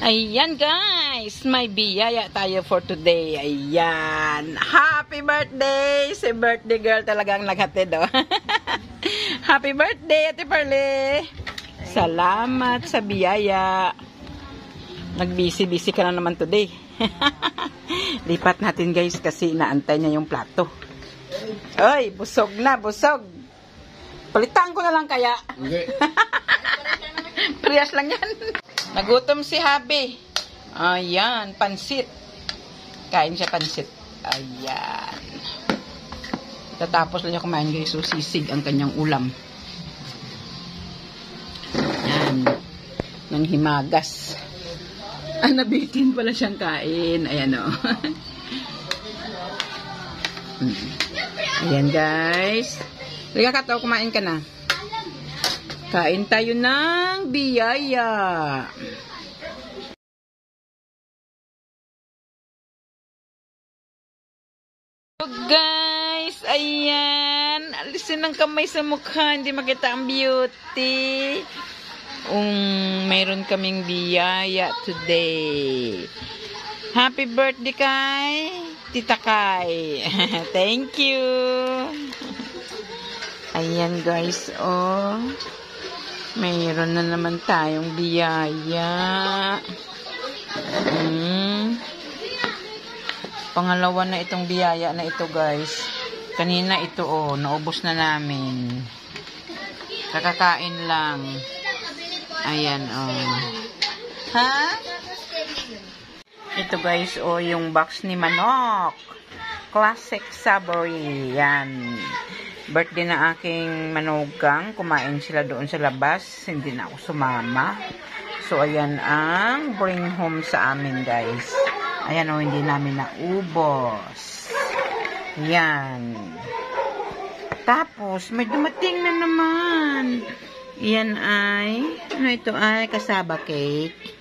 Ayan guys, may biyaya tayo for today. Ayan, happy birthday! Si birthday girl talagang naghatid, oh. Happy birthday, Ate Perle! Salamat sa biyaya. Nagbisi-bisi ka na naman today. Lipat natin guys kasi inaantay niya yung plato. Oy, busog na, busog. Palitan ko na lang kaya. Okay. Priyas lang yan. Nagutom si Habi. Ayan, pansit. Kain siya pansit. Ayan. Tatapos lang niya kumain guys. So, sisig ang kanyang ulam. Ayan. Nang himagas. Nabitin pala siyang kain. Ayan o. Ayan guys. Liga ka to, kumain ka na. Kain tayo ng biyaya. So guys, ayan. Alisin ng kamay sa mukha, hindi makita ang beauty. Mayroon kaming biyaya today. Happy birthday kay Tita Kai. Thank you. Ayan guys, oh. Mayroon na naman tayong biyaya. Pangalawa na itong biyaya na ito guys. Kanina ito oh, naubos na namin. Kakakain lang. Ayan oh. Ha? Ito guys oh, yung box ni Manok. Classic Savory. Yan. Birthday na aking manugang. Kumain sila doon sa labas. Hindi na ako sumama. So, ayan ang bring home sa amin, guys. Ayan o, hindi namin naubos. Ayan. Tapos, may dumating na naman. Ayan ay, ano ito ay, cassava cake.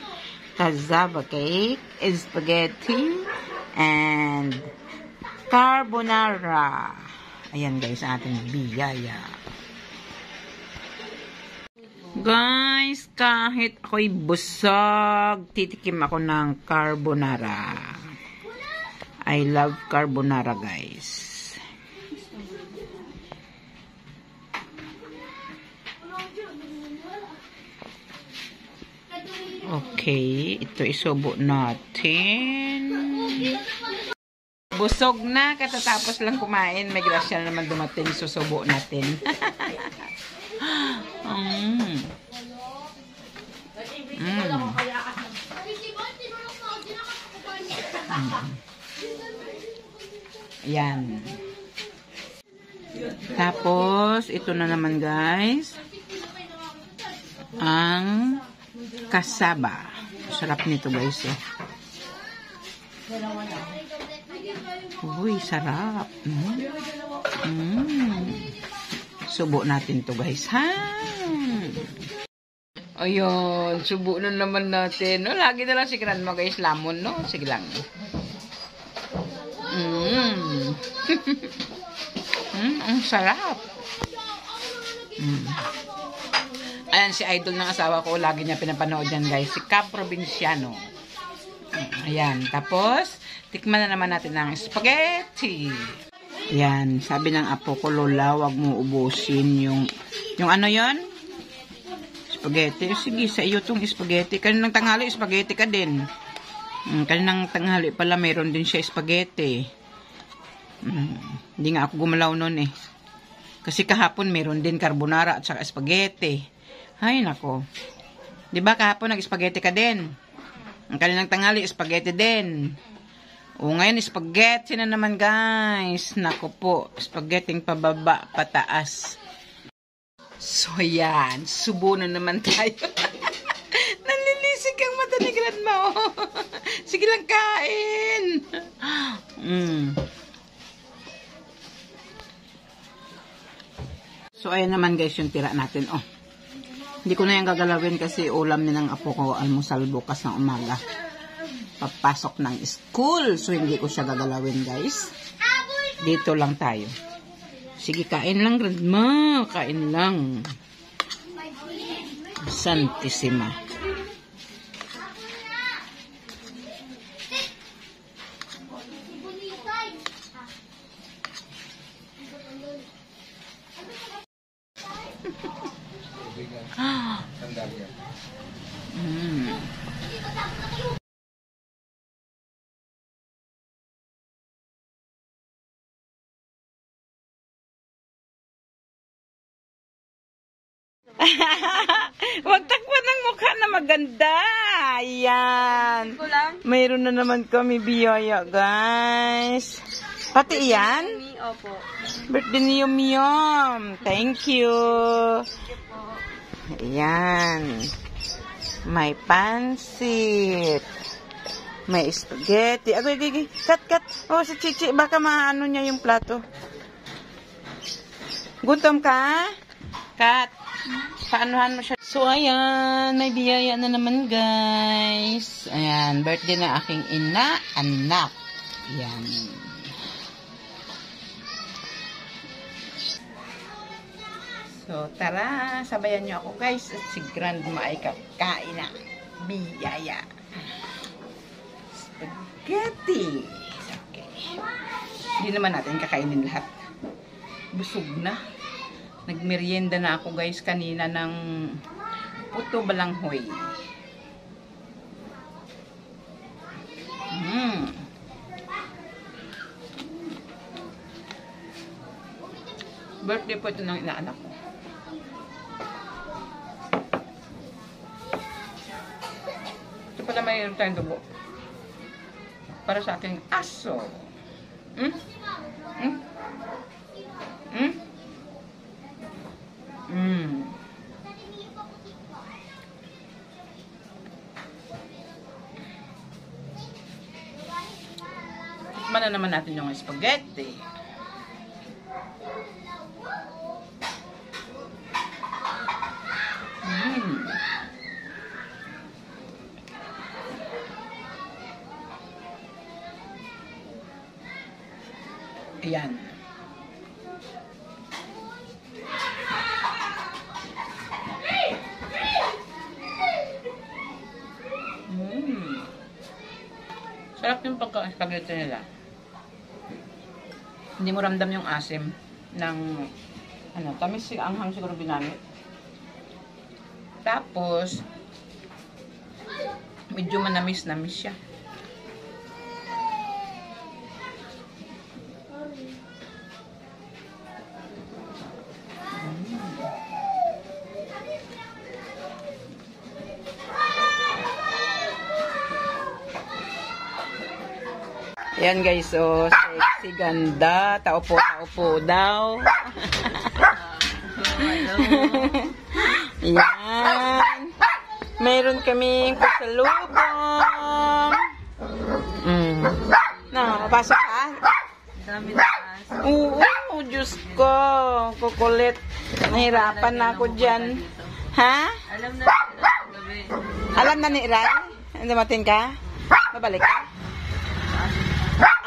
Cassava cake, spaghetti, and carbonara. Ayan guys, ating biyaya. Guys, kahit ako'y busog, titikim ako ng carbonara. I love carbonara guys. Okay, ito isubo natin. Busog na, katatapos lang kumain. May grasya na naman dumating, susubo natin. Yan. Tapos, ito na naman guys. Ang cassava. Sarap nito guys eh. Uy, sarap. Subo natin to guys, ha? Ayun, subo na naman natin. No, lagi na lang si grandma guys, lamon, no? Sige lang. Ang sarap. Ayan, si idol ng asawa ko, lagi niya pinapanood yan guys. Si Cap Provinciano. Ayan, tapos tikman na naman natin ng spaghetti. Yan, sabi ng apo ko, Lola, wag mo ubusin yung ano yon? Spaghetti. Sige, sa iyo tong spaghetti. Kaninang tanghali, spaghetti ka din. Kaninang tanghali pala, meron din siya spaghetti. Hindi nga ako gumalaw nun eh. Kasi kahapon, meron din carbonara at saka spaghetti. Ay, nako. Diba kahapon, nag-spaghetti ka din? Ang kaninang tanghali, spaghetti din. O ngayon, spaghetti na naman guys. Naku po, spaghetti pababa, pataas. So yan, subo na naman tayo. Nanlilisig ang mata ni grandma. Sige lang, kain. So ayan naman guys yung tira natin. Oh, hindi ko na yung gagalawin kasi ulam ni ng apo ko almusal bukas ng umaga. Papasok ng school. So, hindi ko siya gagalawin, guys. Dito lang tayo. Sige, kain lang, grandma. Kain lang. Santissima. Huwag takpan ng mukha na maganda. Ayan. Mayroon na naman kami biyaya, guys. Pati iyan? Opo. Birthday ni Yum Yum. Thank you. Ayan. May pansit. May spaghetti. Agoy, cut. Oh, si Chichi, baka maano niya yung plato. Gutom ka? Kat. Paanohan mo siya. So, ayan. May biyaya na naman, guys. Ayan. Birthday na aking anak. Ayan. So, tara. Sabayan niyo ako, guys. At si Grandma ay kakain na. Biyaya. Spaghetti. Okay. Hindi naman natin kakainin lahat. Busog na. Nagmerienda na ako, guys, kanina ng puto balanghoy. Birthday po ito ng inaanak ko. Ito pala mayroon tayong dugo. Para sa aking aso. Tikman na naman natin yung spaghetti. Ayan. Sarap yung pagka-spaghetti nila. Hindi mo ramdam yung asim ng tamis, anghang siguro ginamit. Tapos medyo manamis siya. Yan, guys, so sexy, ganda, taupo daw. Yan. Mayroon kaming pasalubong. Mapasok ka? Dami na. Oo, Diyos ko. Kukulit. Nahirapan na ako dyan. Ha? Alam na gabi. Alam na ni Ray? Dumating ka? Babalik ka?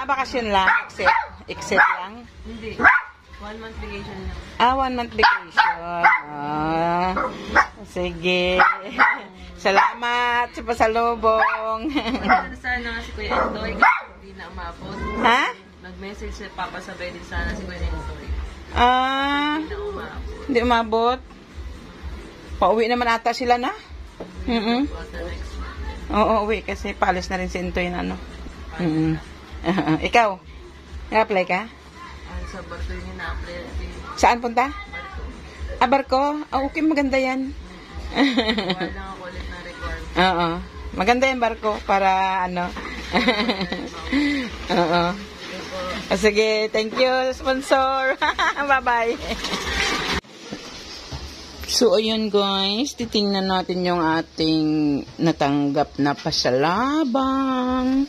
Bakasyon lang? Exit lang? Hindi. 1 month vacation lang. 1 month vacation. Sige. Salamat sa pasalubong. Sana si Kuya Endoy kasi hindi na umabot. Ha? Nag-message si Papa sabay din sana si Kuya Endoy. Hindi na umabot. Hindi umabot. Pauwi naman ata sila na? Oo, uwi kasi paalis na rin si Endoy na Ikaw? Nag-apply ka? Sa Barco yung na-apply. Saan punta? Barco? Okay, maganda yan. Wala lang ako ulit na requirement. Oo. Maganda yung barko para Oo. Sige, thank you, sponsor. Bye-bye. So, ayun guys, titingnan natin yung ating natanggap na pasalabang.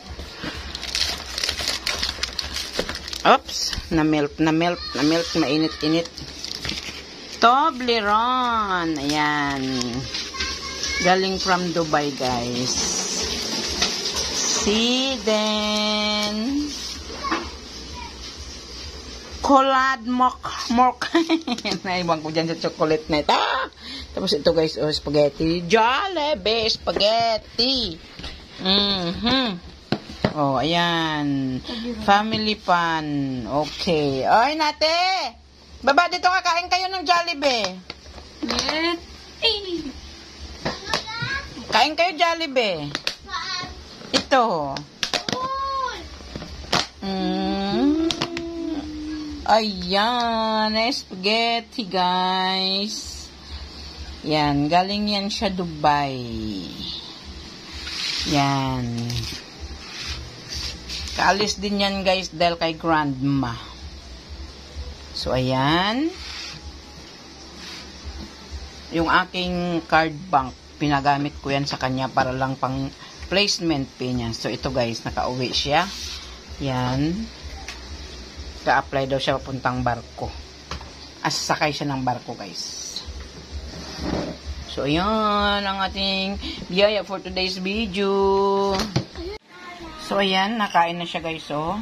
Oops, na-melt, mainit-init. Toblerone. Ayan. Galing from Dubai, guys. Then Colad Mok. Naiwan ko dyan sa chocolate na ito. Tapos ito guys, oh, spaghetti. Jollibee spaghetti. Oh, ayan. Family pan. Okay. Oy, nate! Baba dito, kakain kayo ng Jollibee. Kain kayo Jollibee. Ito. Ayan. Spaghetti, guys. Yan. Galing yan siya Dubai. Yan. Kaalis din yan guys dahil kay grandma. So ayan. Yung aking card bank, pinagamit ko yan sa kanya para lang pang placement pay niya. So ito guys, nakauwi siya. Yan. Ka-apply daw siya papuntang barko. Sakay siya ng barko guys. So ayan ang ating biyaya for today's video. So, ayan, nakain na siya, guys, oh.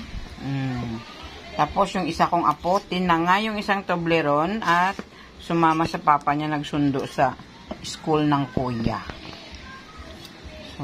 Tapos, yung isa kong apo, tinanga yung isang Toblerone at sumama sa papa niya, nagsundo sa school ng kuya. So,